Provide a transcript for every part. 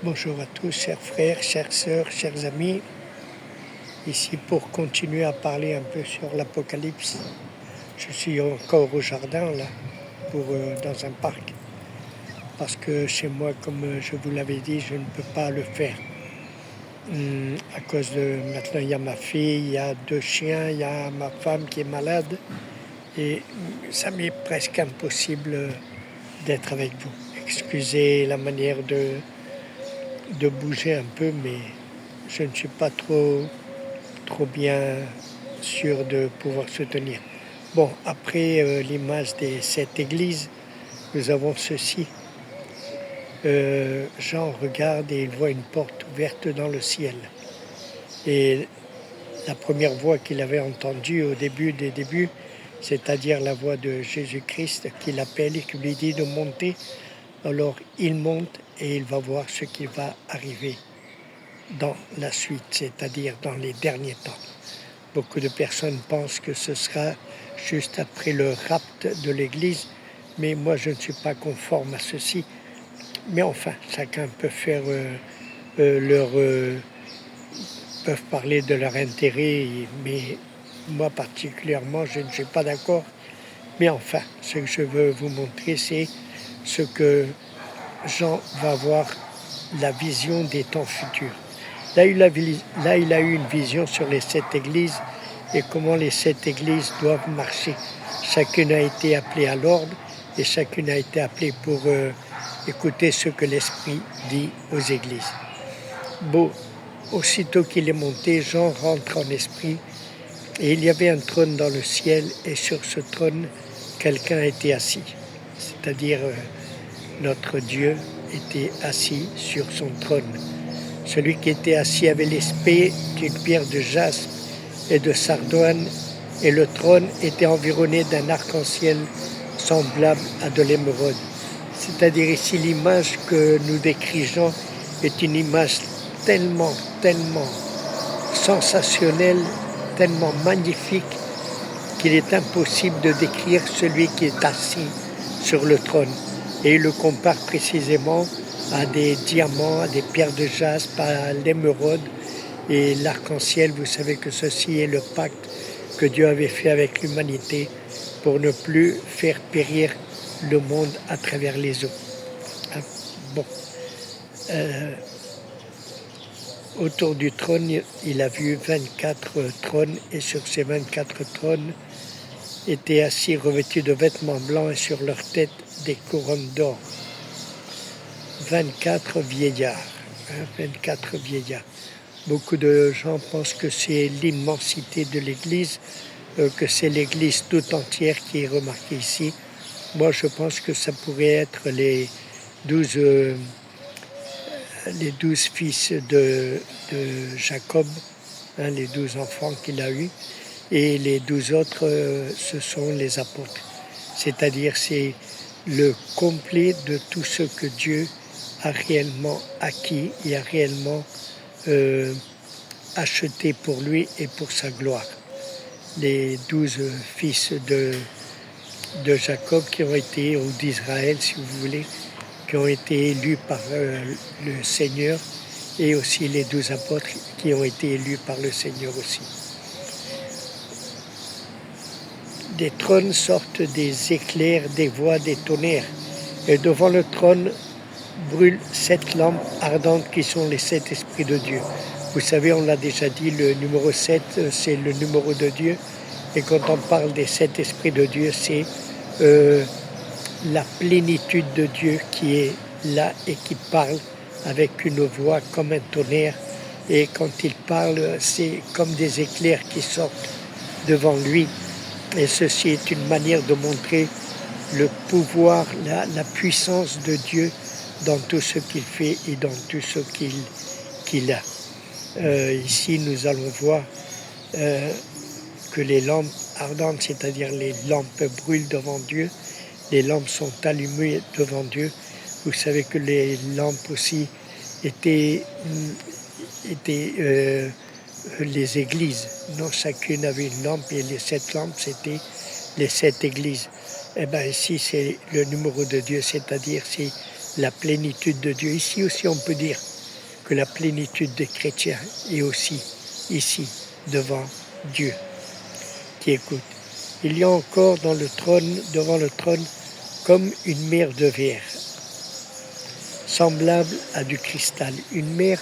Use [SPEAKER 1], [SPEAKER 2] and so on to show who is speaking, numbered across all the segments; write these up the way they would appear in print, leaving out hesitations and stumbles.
[SPEAKER 1] Bonjour à tous, chers frères, chères sœurs, chers amis. Ici pour continuer à parler un peu sur l'Apocalypse. Je suis encore au jardin là, dans un parc. Parce que chez moi, comme je vous l'avais dit, je ne peux pas le faire. À cause de maintenant, il y a ma fille, il y a 2 chiens, il y a ma femme qui est malade. Et ça m'est presque impossible d'être avec vous. Excusez la manière de bouger un peu, mais je ne suis pas trop bien sûr de pouvoir se tenir. Bon, après l'image des 7 églises, nous avons ceci. Jean regarde et il voit une porte ouverte dans le ciel. Et la première voix qu'il avait entendue au début des débuts, c'est-à-dire la voix de Jésus-Christ qui l'appelle et qui lui dit de monter. Alors il monte et il va voir ce qui va arriver dans la suite, c'est-à-dire dans les derniers temps. Beaucoup de personnes pensent que ce sera juste après le rapt de l'Église, mais moi je ne suis pas conforme à ceci. Mais enfin, chacun peut faire peuvent parler de leur intérêt, mais moi particulièrement je ne suis pas d'accord. Mais enfin, ce que je veux vous montrer, c'est ce que Jean va voir, la vision des temps futurs. Là, il a eu une vision sur les 7 églises et comment les 7 églises doivent marcher. Chacune a été appelée à l'ordre et chacune a été appelée pour écouter ce que l'Esprit dit aux églises. Bon, aussitôt qu'il est monté, Jean rentre en esprit et il y avait un trône dans le ciel et sur ce trône, quelqu'un était assis. C'est-à-dire notre Dieu était assis sur son trône. Celui qui était assis avait l'esprit d'une pierre de jaspe et de sardoine, et le trône était environné d'un arc-en-ciel semblable à de l'émeraude. C'est-à-dire ici l'image que nous décrit Jean est une image tellement sensationnelle, tellement magnifique qu'il est impossible de décrire celui qui est assis sur le trône. Et il le compare précisément à des diamants, à des pierres de jaspe, à l'émeraude et l'arc-en-ciel. Vous savez que ceci est le pacte que Dieu avait fait avec l'humanité pour ne plus faire périr le monde à travers les eaux. Bon. Autour du trône, il a vu 24 trônes et sur ces 24 trônes étaient assis revêtus de vêtements blancs et sur leur tête des couronnes d'or. 24 vieillards. 24 vieillards. Beaucoup de gens pensent que c'est l'immensité de l'Église, que c'est l'Église tout entière qui est remarquée ici. Moi, je pense que ça pourrait être les 12 fils de Jacob, les 12 enfants qu'il a eus, et les 12 autres, ce sont les apôtres. C'est-à-dire, c'est le complet de tout ce que Dieu a réellement acquis et a réellement acheté pour lui et pour sa gloire. Les 12 fils de Jacob qui ont été, ou d'Israël si vous voulez, qui ont été élus par le Seigneur, et aussi les 12 apôtres qui ont été élus par le Seigneur aussi. Des trônes sortent des éclairs, des voix, des tonnerres, et devant le trône brûlent 7 lampes ardentes qui sont les 7 esprits de Dieu. Vous savez, on l'a déjà dit, le numéro 7, c'est le numéro de Dieu, et quand on parle des 7 esprits de Dieu, c'est la plénitude de Dieu qui est là et qui parle avec une voix comme un tonnerre. Et quand il parle, c'est comme des éclairs qui sortent devant lui. Et ceci est une manière de montrer le pouvoir, la puissance de Dieu dans tout ce qu'il fait et dans tout ce qu'il a. Ici, nous allons voir que les lampes ardentes, c'est-à-dire les lampes brûlent devant Dieu. Les lampes sont allumées devant Dieu. Vous savez que les lampes aussi étaient les églises. Non, chacune avait une lampe et les 7 lampes, c'était les 7 églises. Et bien ici, c'est le numéro de Dieu, c'est-à-dire c'est la plénitude de Dieu. Ici aussi, on peut dire que la plénitude des chrétiens est aussi ici, devant Dieu, qui écoute. Il y a encore dans le trône, devant le trône, comme une mer de verre, semblable à du cristal. Une mer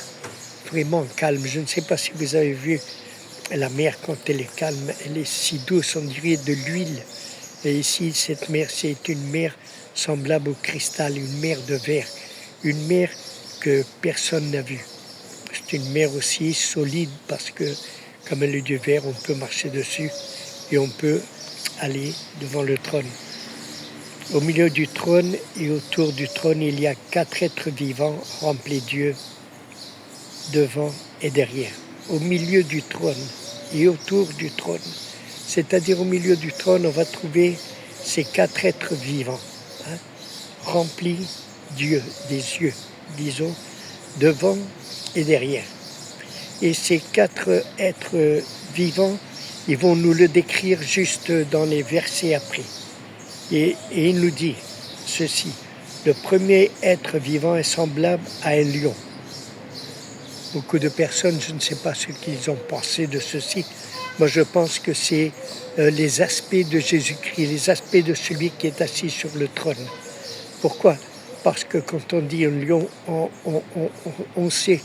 [SPEAKER 1] vraiment calme. Je ne sais pas si vous avez vu la mer quand elle est calme, elle est si douce, on dirait de l'huile. Et ici, cette mer, c'est une mer semblable au cristal, une mer de verre, une mer que personne n'a vue. C'est une mer aussi solide parce que, comme elle est du verre, on peut marcher dessus et on peut aller devant le trône. Au milieu du trône et autour du trône, il y a 4 êtres vivants remplis de Dieu, devant et derrière. Au milieu du trône et autour du trône, c'est-à-dire au milieu du trône, on va trouver ces 4 êtres vivants, remplis Dieu, des yeux, disons, devant et derrière. Et ces 4 êtres vivants, ils vont nous le décrire juste dans les versets après. Et il nous dit ceci: le premier être vivant est semblable à un lion. Beaucoup de personnes, je ne sais pas ce qu'ils ont pensé de ceci. Moi, je pense que c'est les aspects de Jésus-Christ, les aspects de celui qui est assis sur le trône. Pourquoi? Parce que quand on dit un lion, on sait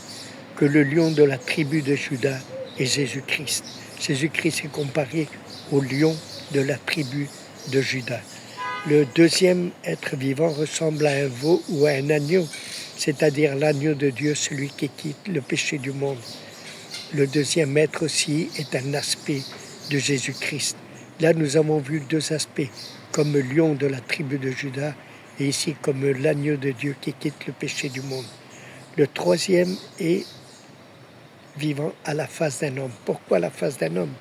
[SPEAKER 1] que le lion de la tribu de Juda est Jésus-Christ. Jésus-Christ est comparé au lion de la tribu de Juda. Le deuxième être vivant ressemble à un veau ou à un agneau, c'est-à-dire l'agneau de Dieu, celui qui quitte le péché du monde. Le deuxième être aussi est un aspect de Jésus-Christ. Là, nous avons vu 2 aspects, comme le lion de la tribu de Juda et ici comme l'agneau de Dieu qui quitte le péché du monde. Le troisième est vivant à la face d'un homme. Pourquoi la face d'un homme?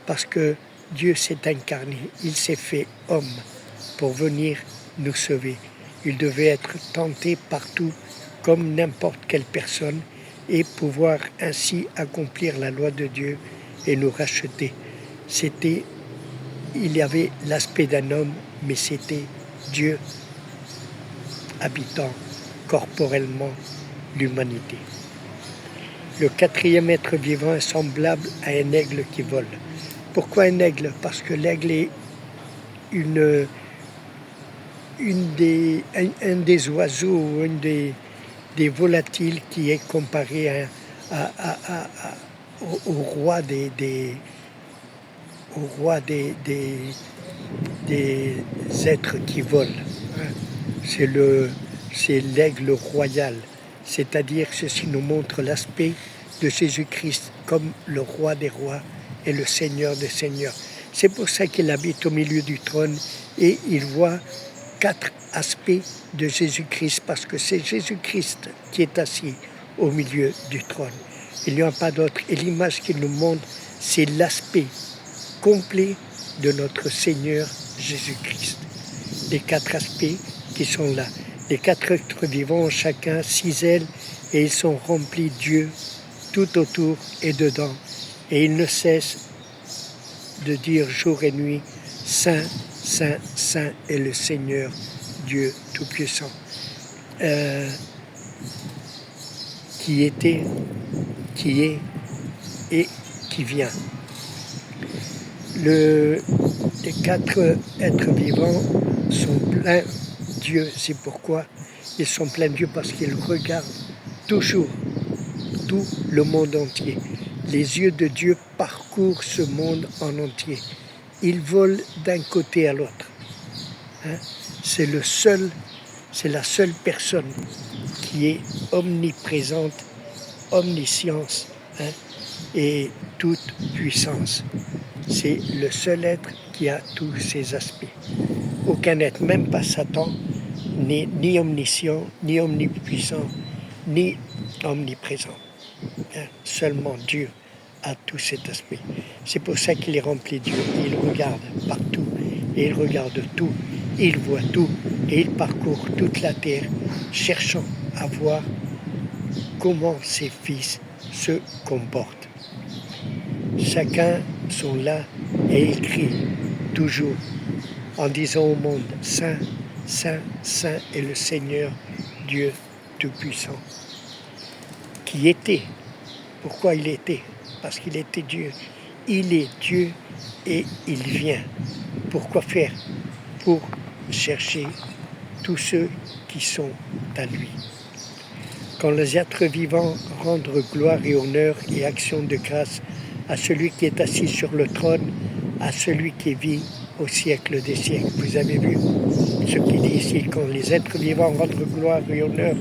[SPEAKER 1] Parce que Dieu s'est incarné, il s'est fait homme pour venir nous sauver. Il devait être tenté partout comme n'importe quelle personne et pouvoir ainsi accomplir la loi de Dieu et nous racheter. Il y avait l'aspect d'un homme, mais c'était Dieu habitant corporellement l'humanité. Le quatrième être vivant est semblable à un aigle qui vole. Pourquoi un aigle? Parce que l'aigle est un des oiseaux, des volatiles qui est comparé au roi des êtres qui volent. C'est l'aigle royal, c'est-à-dire que ceci nous montre l'aspect de Jésus-Christ comme le roi des rois et le Seigneur des seigneurs. C'est pour ça qu'il habite au milieu du trône et il voit 4 aspects de Jésus-Christ, parce que c'est Jésus-Christ qui est assis au milieu du trône. Il n'y a pas d'autre. Et l'image qu'il nous montre, c'est l'aspect complet de notre Seigneur Jésus-Christ. Les 4 aspects qui sont là. Les 4 êtres vivants ont chacun 6 ailes et ils sont remplis de Dieu tout autour et dedans. Et ils ne cessent de dire jour et nuit, Saint, Saint, Saint est le Seigneur Dieu Tout-Puissant, qui était, qui est et qui vient. Les 4 êtres vivants sont pleins de Dieu. C'est pourquoi ils sont pleins de Dieu, parce qu'ils regardent toujours tout le monde entier. Les yeux de Dieu parcourent ce monde en entier. Ils volent d'un côté à l'autre. C'est la seule personne qui est omniprésente, omniscience et toute puissance. C'est le seul être qui a tous ces aspects. Aucun être, même pas Satan, n'est ni omniscient, ni omnipuissant, ni omniprésent. Seulement Dieu a tout cet aspect. C'est pour ça qu'il est rempli de Dieu. Il regarde partout et il regarde tout. Il voit tout et il parcourt toute la terre cherchant à voir comment ses fils se comportent. Chacun sont là et il crie toujours en disant au monde, Saint, Saint, Saint est le Seigneur Dieu Tout-Puissant, qui était. Pourquoi il était? Parce qu'il était Dieu. Il est Dieu et il vient. Pourquoi faire? Pour chercher tous ceux qui sont à lui. Quand les êtres vivants rendent gloire et honneur et action de grâce à celui qui est assis sur le trône, à celui qui vit au siècle des siècles. Vous avez vu ce qu'il dit ici, quand les êtres vivants rendent gloire et honneur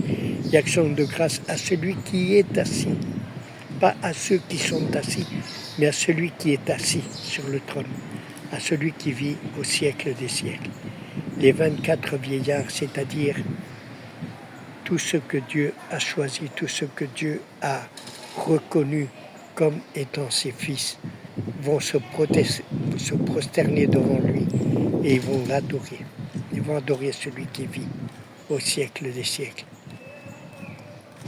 [SPEAKER 1] et action de grâce à celui qui est assis, pas à ceux qui sont assis, mais à celui qui est assis sur le trône, à celui qui vit au siècle des siècles. Les 24 vieillards, c'est-à-dire tout ce que Dieu a choisi, tout ce que Dieu a reconnu comme étant ses fils, vont se prosterner devant lui et ils vont l'adorer. Ils vont adorer celui qui vit au siècle des siècles.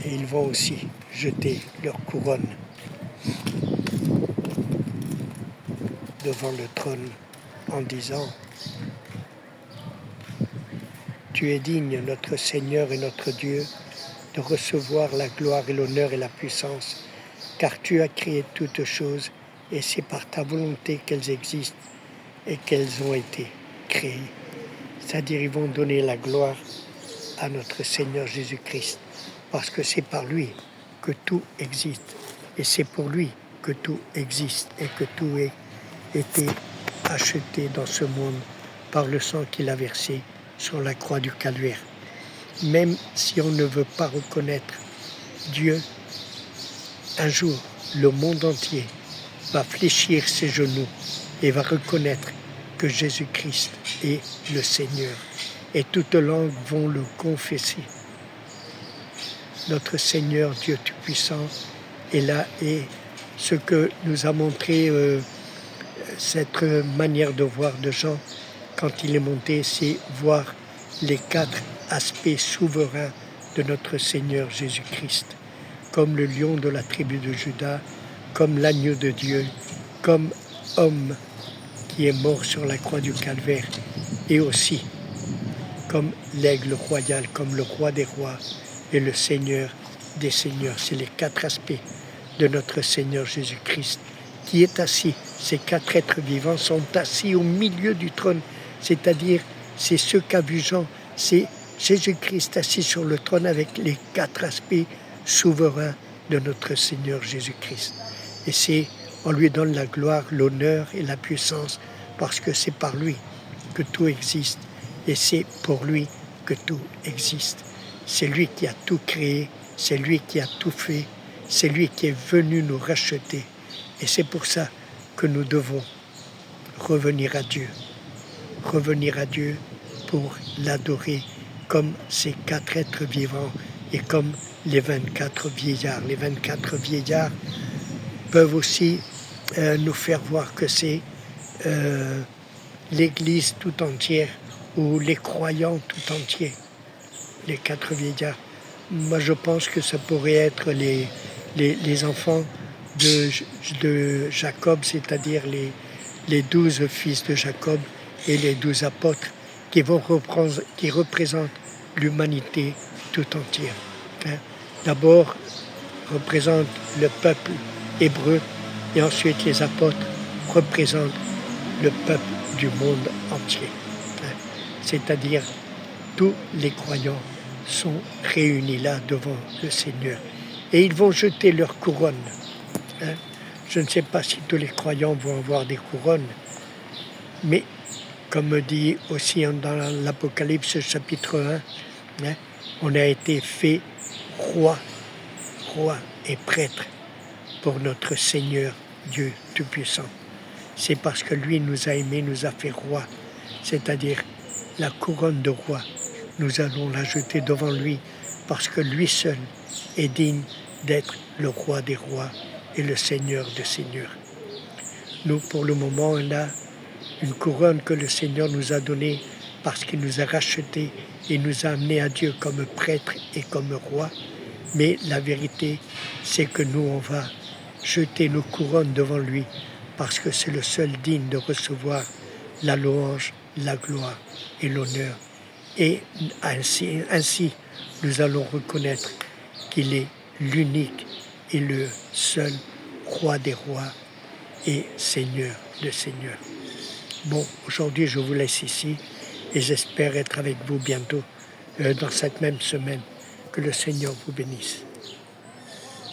[SPEAKER 1] Et ils vont aussi jeter leur couronne devant le trône en disant: Tu es digne, notre Seigneur et notre Dieu, de recevoir la gloire et l'honneur et la puissance, car tu as créé toutes choses et c'est par ta volonté qu'elles existent et qu'elles ont été créées. C'est-à-dire, ils vont donner la gloire à notre Seigneur Jésus-Christ, parce que c'est par lui que tout existe, et c'est pour lui que tout existe, et que tout a été acheté dans ce monde par le sang qu'il a versé sur la croix du Calvaire. Même si on ne veut pas reconnaître Dieu, un jour, le monde entier va fléchir ses genoux et va reconnaître que Jésus-Christ est le Seigneur. Et toutes langues vont le confesser. Notre Seigneur Dieu Tout-Puissant est là, et ce que nous a montré cette manière de voir de Jean quand il est monté, c'est voir les 4 aspects souverains de notre Seigneur Jésus-Christ, comme le lion de la tribu de Juda, comme l'agneau de Dieu, comme homme qui est mort sur la croix du Calvaire, et aussi comme l'aigle royal, comme le roi des rois et le Seigneur des seigneurs. C'est les 4 aspects de notre Seigneur Jésus-Christ qui est assis. Ces 4 êtres vivants sont assis au milieu du trône, c'est-à-dire c'est ce qu'a vu Jean, c'est Jésus-Christ assis sur le trône avec les 4 aspects souverains de notre Seigneur Jésus-Christ. Et on lui donne la gloire, l'honneur et la puissance, parce que c'est par lui que tout existe, et c'est pour lui que tout existe. C'est lui qui a tout créé, c'est lui qui a tout fait, c'est lui qui est venu nous racheter. Et c'est pour ça que nous devons revenir à Dieu pour l'adorer comme ces 4 êtres vivants et comme les 24 vieillards. Les 24 vieillards peuvent aussi nous faire voir que c'est l'Église tout entière ou les croyants tout entiers, les 4 vieillards. Moi, je pense que ça pourrait être les enfants de Jacob, c'est-à-dire les 12 fils de Jacob et les 12 apôtres qui représentent l'humanité tout entière. D'abord, représentent le peuple hébreu, et ensuite les apôtres représentent le peuple du monde entier. C'est-à-dire, tous les croyants sont réunis là devant le Seigneur. Et ils vont jeter leur couronne. Je ne sais pas si tous les croyants vont avoir des couronnes, mais comme dit aussi dans l'Apocalypse chapitre 1, on a été fait roi et prêtre pour notre Seigneur Dieu Tout-Puissant. C'est parce que lui nous a aimés, nous a fait roi, c'est-à-dire la couronne de roi. Nous allons la jeter devant lui parce que lui seul est digne d'être le roi des rois et le Seigneur des seigneurs. Nous, pour le moment, on a une couronne que le Seigneur nous a donnée parce qu'il nous a rachetés et nous a amenés à Dieu comme prêtre et comme roi. Mais la vérité, c'est que nous, on va jeter nos couronnes devant lui parce que c'est le seul digne de recevoir la louange, la gloire et l'honneur. Et ainsi nous allons reconnaître qu'il est l'unique et le seul roi des rois et seigneur de seigneurs. Bon, aujourd'hui je vous laisse ici et j'espère être avec vous bientôt dans cette même semaine. Que le Seigneur vous bénisse.